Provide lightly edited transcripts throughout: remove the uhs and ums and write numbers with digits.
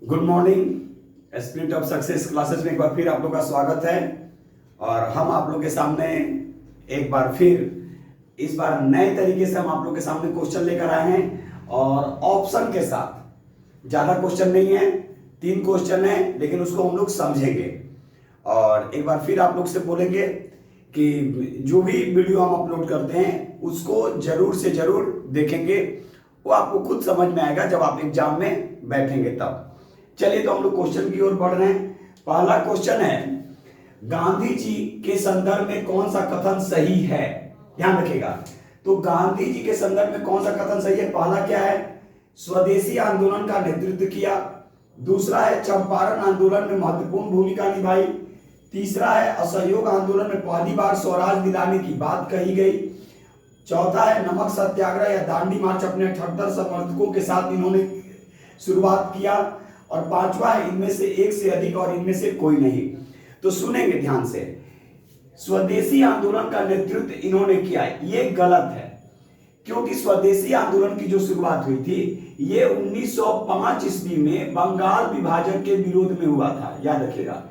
Good morning. Spirit of success classes में एक बार फिर आप लोग का स्वागत है। और हम आप लोग के सामने एक बार फिर इस बार नए तरीके से हम आप लोग के सामने क्वेश्चन लेकर आए हैं और ऑप्शन के साथ। ज्यादा क्वेश्चन नहीं है, 3 क्वेश्चन है, लेकिन उसको हम लोग समझेंगे और एक बार फिर आप लोग से बोलेंगे कि जो भी वीडियो हम अपलोड करते हैं उसको जरूर से जरूर देखेंगे। वो आपको खुद समझ में आएगा जब आप एग्जाम में बैठेंगे तब। चलिए तो हम लोग क्वेश्चन की ओर बढ़ रहे हैं। पहला क्वेश्चन है, गांधी जी के संदर्भ में कौन सा कथन सही है? ध्यान रखिएगा। तो गांधी जी के संदर्भ में कौन सा कथन सही है? पहला क्या है? स्वदेशी आंदोलन का नेतृत्व किया। दूसरा है चंपारण आंदोलन में महत्वपूर्ण भूमिका निभाई। तीसरा है असहयोग आंदोलन में पहली बार स्वराज दिलाने की बात कही गई। चौथा है नमक सत्याग्रह या दांडी मार्च अपने 78 समर्थकों के साथ इन्होंने शुरुआत किया। और पांचवा है इनमें से एक से अधिक और इनमें से कोई नहीं। तो सुनेंगे ध्यान से। स्वदेशी आंदोलन का नेतृत्व इन्होंने किया, ये गलत है, क्योंकि स्वदेशी आंदोलन की जो शुरुआत हुई थी ये 1905 ईस्वी में बंगाल विभाजन के विरोध में हुआ था। याद रखिएगा,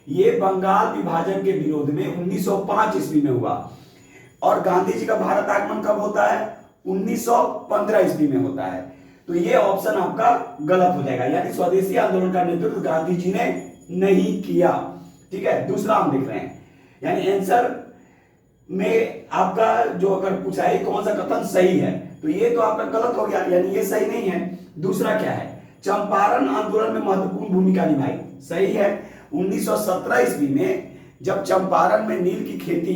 ये बंगाल विभाजन के विरोध में 1905 ईस्वी में हुआ। और गांधी जी का भारत आगमन कब होता है? 1915 ईस्वी में होता है। तो ये ऑप्शन आपका गलत हो जाएगा, यानी स्वदेशी आंदोलन का नेतृत्व गांधी जी ने नहीं किया। ठीक है, दूसरा हम देख रहे हैं, यानी आंसर में आपका जो अगर पूछा है कौन सा कथन सही है, तो ये तो आपका गलत हो गया, यानी ये सही नहीं है। दूसरा क्या है? चंपारण आंदोलन में महत्वपूर्ण भूमिका निभाई, सही है। 1917 ईस्वी में जब चंपारण में नील की खेती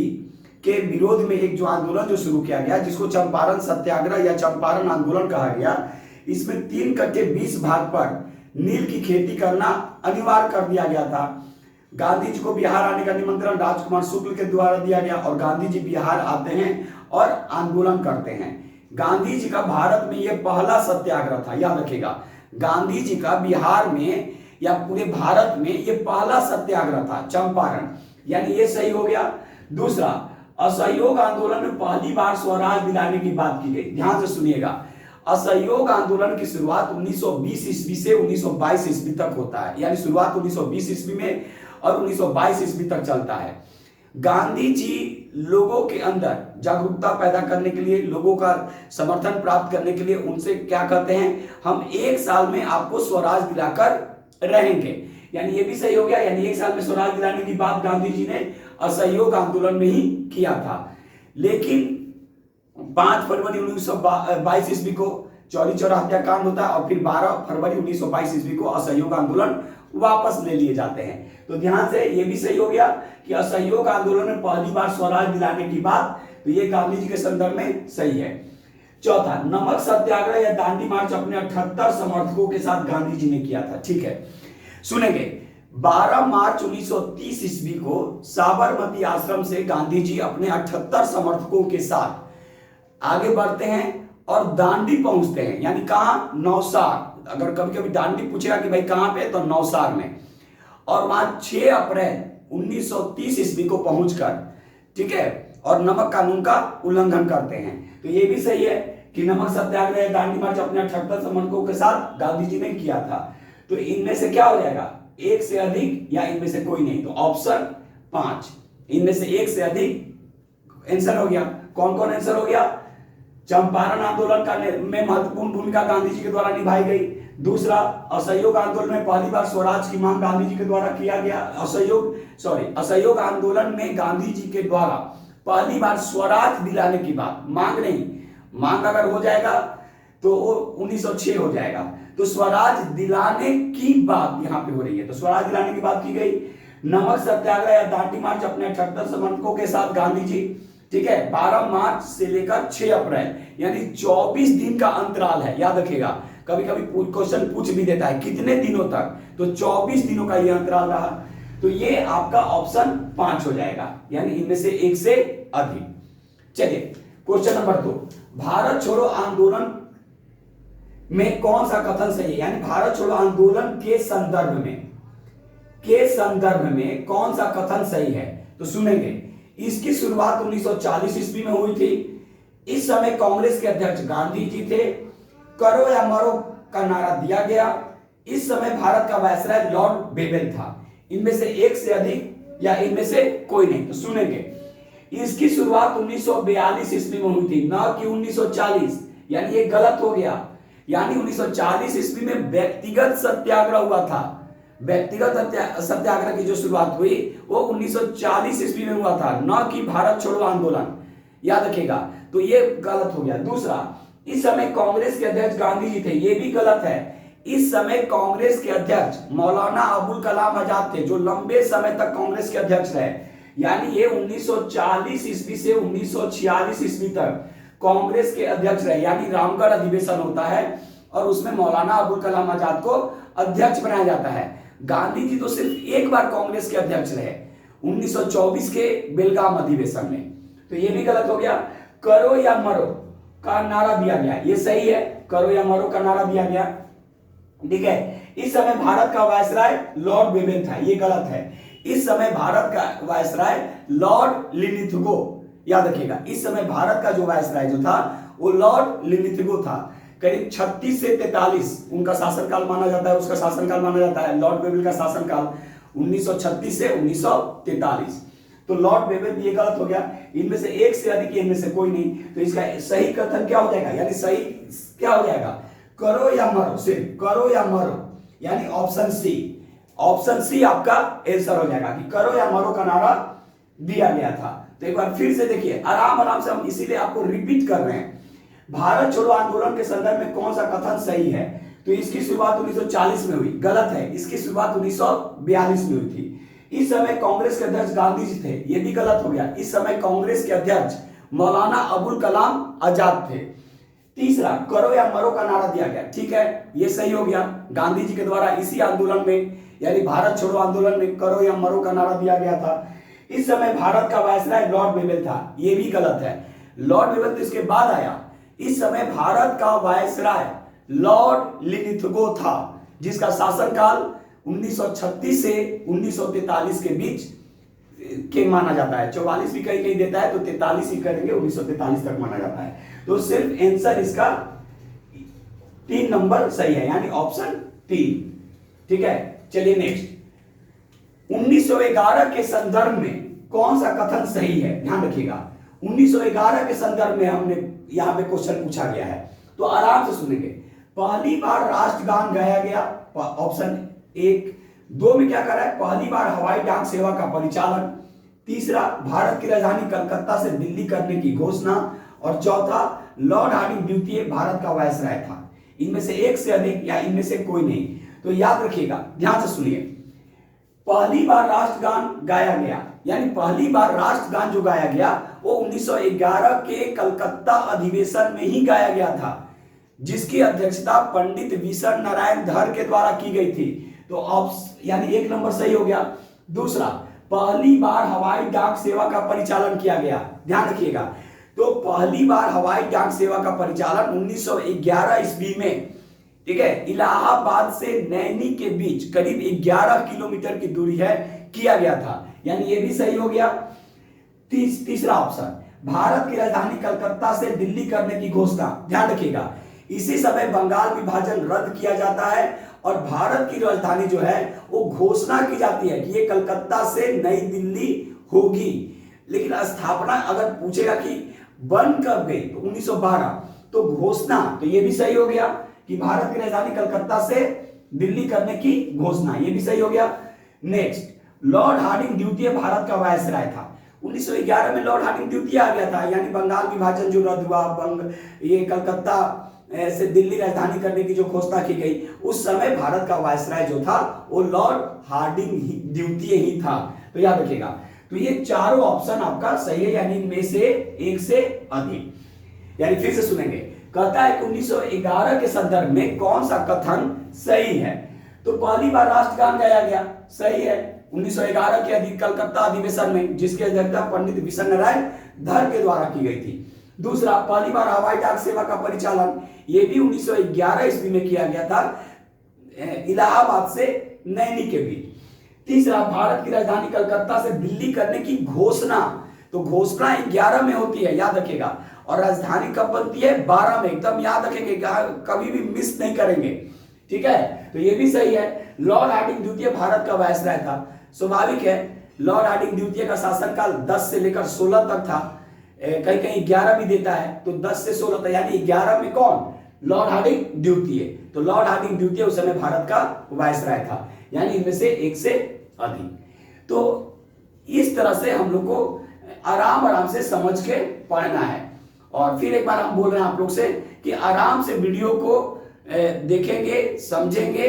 के विरोध में एक जो आंदोलन जो शुरू किया गया, जिसको चंपारण सत्याग्रह या चंपारण आंदोलन कहा गया, इसमें 3/20 भाग पर नील की खेती करना अनिवार्य कर दिया गया था। गांधी जी को बिहार आने का निमंत्रण राजकुमार शुक्ल के द्वारा दिया गया और गांधी जी बिहार आते हैं और आंदोलन करते हैं। गांधी जी का भारत में यह पहला सत्याग्रह था। याद रखिएगा, गांधी जी का बिहार में या पूरे भारत में यह पहला सत्याग्रह था, चंपारण, यानी ये सही हो गया। दूसरा, असहयोग आंदोलन में पहली बार स्वराज दिलाने की बात की गई। ध्यान से सुनिएगा, असहयोग आंदोलन की शुरुआत 1920 ईस्वी से 1922 ईस्वी तक होता है, यानी शुरुआत 1920 ईस्वी में और 1922 ईस्वी तक चलता है। गांधी जी लोगों के अंदर जागरूकता पैदा करने के लिए, लोगों का समर्थन प्राप्त करने के लिए उनसे क्या कहते हैं, हम 1 साल में आपको स्वराज दिलाकर रहेंगे, यानी ये भी सही हो गया। यानी 1 साल में स्वराज दिलाने की बात गांधी जी ने असहयोग आंदोलन में ही किया था। लेकिन 5 फरवरी 1922 ईस्वी को चौरी चौरा हत्याकांड होता है और फिर 12 फरवरी 1922 ईस्वी को असहयोग आंदोलन वापस ले लिए जाते हैं। तो ध्यान से ये भी सही हो गया कि असहयोग आंदोलन में पहली बार स्वराज दिलाने की बात, तो ये गांधी जी के संदर्भ में सही है। चौथा, नमक सत्याग्रह या दांडी मार्च अपने 78 समर्थकों के साथ गांधी जी ने किया था। ठीक है, सुनेंगे। 12 मार्च 1930 ईस्वी को साबरमती आश्रम से गांधी जी अपने 78 समर्थकों के साथ आगे बढ़ते हैं और दांडी पहुंचते हैं, यानी कहां? नौसार। अगर कभी कभी दांडी पूछेगा कि भाई कहां पे, तो नौसार में। और वहां 6 अप्रैल 1930 ईस्वी को पहुंचकर, ठीक है, और नमक कानून का उल्लंघन करते हैं। तो ये भी सही है कि नमक सत्याग्रह दांडी मार्च अपने 78 समर्थकों के साथ गांधी जी ने किया था। तो इनमें से क्या हो जाएगा? एक से अधिक या इनमें से कोई नहीं। तो ऑप्शन 5, इनमें से एक से अधिक आंसर हो गया। कौन कौन आंसर हो गया? चंपारण आंदोलन का में महत्वपूर्ण भूमिका गांधी जी के द्वारा निभाई गई। दूसरा, असहयोग आंदोलन में पहली बार स्वराज की मांग गांधी जी के द्वारा किया गया। असहयोग आंदोलन में गांधी जी के द्वारा पहली बार स्वराज दिलाने की बात, मांग नहीं, मांग अगर हो जाएगा तो 1906 हो जाएगा। तो स्वराज दिलाने की बात यहां पे हो रही है, तो स्वराज दिलाने की बात की गई। नमक सत्याग्रह या दांडी मार्च अपने 78 समर्थकों के साथ गांधी जी, ठीक है, 12 मार्च से लेकर 6 अप्रैल, यानी 24 दिन का अंतराल है। याद रखिएगा, कभी कभी क्वेश्चन पूछ भी देता है कितने दिनों तक, तो 24 दिनों का यह अंतराल रहा। तो ये आपका ऑप्शन 5 हो जाएगा, यानी इनमें से एक से अधिक। चलिए क्वेश्चन नंबर 2, भारत छोड़ो आंदोलन में कौन सा कथन सही है? यानी भारत छोड़ो आंदोलन के संदर्भ में कौन सा कथन सही है? तो सुनेंगे। इसकी शुरुआत 1940 ईस्वी में हुई थी। इस समय कांग्रेस के अध्यक्ष गांधी जी थे। करो या मरो का नारा दिया गया। इस समय भारत का वायसराय लॉर्ड बेबल था। इनमें से एक से अधिक या इनमें से कोई नहीं। तो सुनेंगे, इसकी शुरुआत 1942 ईस्वी में हुई थी, ना कि 1940, यानी ये गलत हो गया। यानी 1940 ईस्वी में व्यक्तिगत सत्याग्रह हुआ था। व्यक्तिगत सत्याग्रह की जो शुरुआत हुई वो 1940 ईस्वी में हुआ था, न कि भारत छोड़ो आंदोलन। याद रखिएगा, तो ये गलत हो गया। दूसरा, इस समय कांग्रेस के अध्यक्ष गांधी जी थे, ये भी गलत है। इस समय कांग्रेस के अध्यक्ष मौलाना अबुल कलाम आजाद थे, जो लंबे समय तक कांग्रेस के अध्यक्ष रहे। यानी ये 1940 ईस्वी से 1946 ईस्वी तक कांग्रेस के अध्यक्ष रहे। यानी रामगढ़ अधिवेशन होता है और उसमें मौलाना अबुल कलाम आजाद को अध्यक्ष बनाया जाता है। गांधी जी तो सिर्फ एक बार कांग्रेस के अध्यक्ष रहे, 1924 के बेलगाम अधिवेशन में। तो ये भी गलत हो गया। करो या मरो का नारा दिया गया, ये सही है, करो या मरो का नारा दिया गया, ठीक है। इस समय भारत का वायसराय लॉर्ड बेबल था, ये गलत है। इस समय भारत का वायसराय लॉर्ड लिनिथगो, याद रखिएगा, इस समय भारत का जो वायसराय जो था वो लॉर्ड लिनिथगो था। करीब 36 से 43 उनका शासनकाल माना जाता है, उसका शासनकाल माना जाता है। लॉर्ड बेबल का शासनकाल 1936 से 1943। तो लॉर्ड बेबल ये गलत हो गया। इनमें से एक से अधिक, इनमें से कोई नहीं। तो इसका सही कथन क्या हो जाएगा, यानी सही क्या हो जाएगा, करो या मरो, सिर्फ करो या मरो, यानी ऑप्शन सी। ऑप्शन सी आपका आंसर हो जाएगा कि करो या मरो का नारा दिया गया था। तो एक बार फिर से देखिए, आराम आराम से, हम इसीलिए आपको रिपीट कर रहे हैं। भारत छोड़ो आंदोलन के संदर्भ में कौन सा कथन सही है? तो इसकी शुरुआत 1940 में हुई, गलत है। इसकी शुरुआत 1942 में हुई थी। इस समय कांग्रेस के अध्यक्ष गांधी जी थे, ये भी गलत हो गया। इस समय कांग्रेस के अध्यक्ष मौलाना अबुल कलाम आजाद थे। तीसरा, करो या मरो का नारा दिया गया, ठीक है, ये सही हो गया। गांधी जी के द्वारा इसी आंदोलन में, यानी भारत छोड़ो आंदोलन में करो या मरो का नारा दिया गया था। इस समय भारत का वायसराय लॉर्ड बेबल था, ये भी गलत है। लॉर्ड बेबल तो इसके बाद आया। इस समय भारत का वायसराय लॉर्ड लिनिथगो था, जिसका शासनकाल 1936 से 1943 के बीच के माना जाता है। 44 भी कहीं कहीं देता है, तो 43 ही करेंगे, 1943 तक माना जाता है। तो सिर्फ आंसर इसका 3 नंबर सही है, यानी ऑप्शन 3, ठीक है। चलिए नेक्स्ट, 1911 के संदर्भ में कौन सा कथन सही है? ध्यान रखिएगा, 1911 के संदर्भ में हमने यहां पे क्वेश्चन पूछा गया है, तो आराम से सुनेंगे। पहली बार राष्ट्रगान गाया गया, ऑप्शन 1। 2 में क्या कर रहा है, पहली बार हवाई डाक सेवा का परिचालन। तीसरा, भारत की राजधानी कलकत्ता से दिल्ली करने की घोषणा। और चौथा, लॉर्ड हार्डिंग द्वितीय भारत का वायसराय था। इनमें से एक से अधिक या इनमें से कोई नहीं। तो याद रखिएगा, ध्यान से सुनिए, पहली बार राष्ट्रगान गाया गया, यानी पहली बार राष्ट्रगान जो गाया गया वो 1911 के कलकत्ता अधिवेशन में ही गाया गया था, जिसकी अध्यक्षता पंडित विशन नारायण धर के द्वारा की गई थी। तो यानी 1 नंबर सही हो गया। दूसरा, पहली बार हवाई डाक सेवा का परिचालन किया गया, ध्यान रखिएगा। तो पहली बार हवाई डाक सेवा का परिचालन 1911 ईस्वी में, ठीक है, इलाहाबाद से नैनी के बीच करीब 11 किलोमीटर की दूरी है, किया गया था, यानी ये भी सही हो गया। तीसरा ऑप्शन, भारत की राजधानी कलकत्ता से दिल्ली करने की घोषणा, ध्यान रखिएगा, इसी समय बंगाल विभाजन रद्द किया जाता है और भारत की राजधानी जो है वो घोषणा की जाती है कि ये कलकत्ता से नई दिल्ली होगी। लेकिन स्थापना अगर पूछेगा कि बन कब गई, तो 1912। तो घोषणा, तो ये भी सही हो गया कि भारत की राजधानी कलकत्ता से दिल्ली करने की घोषणा, ये भी सही हो गया। नेक्स्ट, लॉर्ड हार्डिंग द्वितीय भारत का वायसराय था। 1911 में लॉर्ड हार्डिंग द्वितीय आ गया था, यानी बंगाल विभाजन जो रद्द हुआ, ये कलकत्ता से दिल्ली राजधानी करने की जो घोषणा की गई, उस समय भारत का वायसराय जो था वो लॉर्ड हार्डिंग द्वितीय ही था। तो याद रखिएगा, तो ये चारों ऑप्शन आपका सही है, यानी इनमें से एक से अधिक। यानी फिर से सुनेंगे, कहता है कि 1911 के संदर्भ में कौन सा कथन सही है? तो पहली बार राष्ट्रगान गाया गया, सही है, 1911 के कलकत्ता अधिवेशन में, जिसकी अध्यक्षता पंडित विशन नारायण धर के द्वारा की गई थी। दूसरा, पहली बार हवाई डाक सेवा का परिचालन, ये भी 1911 ईस्वी में किया गया था, इलाहाबाद से नैनी के बीच। तीसरा, भारत की राजधानी कलकत्ता से दिल्ली करने की घोषणा, तो घोषणा 11 में होती है, याद रखिएगा, और राजधानी कब बनती है? 12 में, एकदम याद रखेंगे, कभी भी मिस नहीं करेंगे, ठीक है, तो ये भी सही है। लॉर्ड हार्डिंग द्वितीय भारत का वायसराय था, स्वाभाविक है। लॉर्ड हार्डिंग द्वितीय का शासनकाल 10 से लेकर 16 तक था, कहीं कहीं 11 भी देता है, तो 10 से 16 तक, यानी 11 में कौन? लॉर्ड हार्डिंग द्वितीय। तो लॉर्ड हार्डिंग द्वितीय उस समय भारत का वायसराय था, यानी इनमें से एक से अधिक। तो इस तरह से हम लोग को आराम से समझ के पढ़ना है। और फिर एक बार हम बोल रहे हैं आप लोग से कि आराम से वीडियो को देखेंगे, समझेंगे,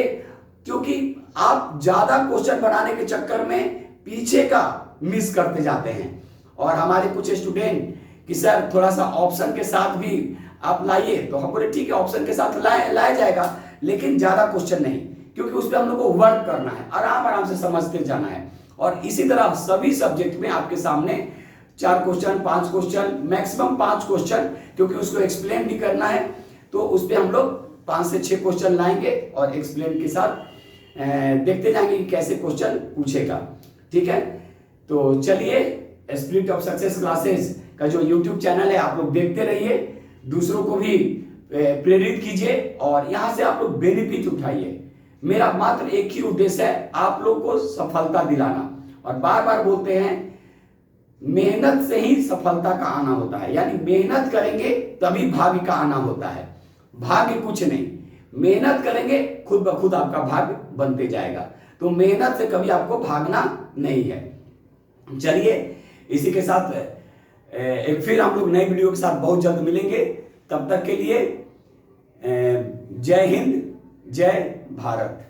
क्योंकि आप ज्यादा क्वेश्चन बनाने के चक्कर में पीछे का मिस करते जाते हैं। और हमारे कुछ स्टूडेंट कि सर थोड़ा सा ऑप्शन के साथ भी आप लाइए, तो हम बोले ठीक है ऑप्शन के साथ लाया जाएगा, लेकिन ज्यादा क्वेश्चन नहीं, क्योंकि उस पर हम लोग को वर्क करना है, आराम से समझते जाना है। और इसी तरह सभी सब्जेक्ट में आपके सामने 4 क्वेश्चन, 5 क्वेश्चन, मैक्सिमम 5 क्वेश्चन, क्योंकि उसको एक्सप्लेन भी करना है, तो उस पर हम लोग 5 से 6 क्वेश्चन लाएंगे और एक्सप्लेन के साथ देखते जाएंगे कि कैसे क्वेश्चन पूछेगा। ठीक है, तो चलिए स्पिरिट ऑफ सक्सेस क्लासेस का जो यूट्यूब चैनल है आप लोग देखते रहिए, दूसरों को भी प्रेरित कीजिए और यहाँ से आप लोग बेनिफिट उठाइए। मेरा मात्र एक ही उद्देश्य है, आप लोग को सफलता दिलाना। और बार बार बोलते हैं मेहनत से ही सफलता का आना होता है, यानी मेहनत करेंगे तभी भाग्य का आना होता है, भाग्य कुछ नहीं। मेहनत करेंगे खुद ब खुद आपका भाग्य बनते जाएगा, तो मेहनत से कभी आपको भागना नहीं है। चलिए इसी के साथ एक फिर हम लोग नए वीडियो के साथ बहुत जल्द मिलेंगे। तब तक के लिए जय हिंद, जय भारत।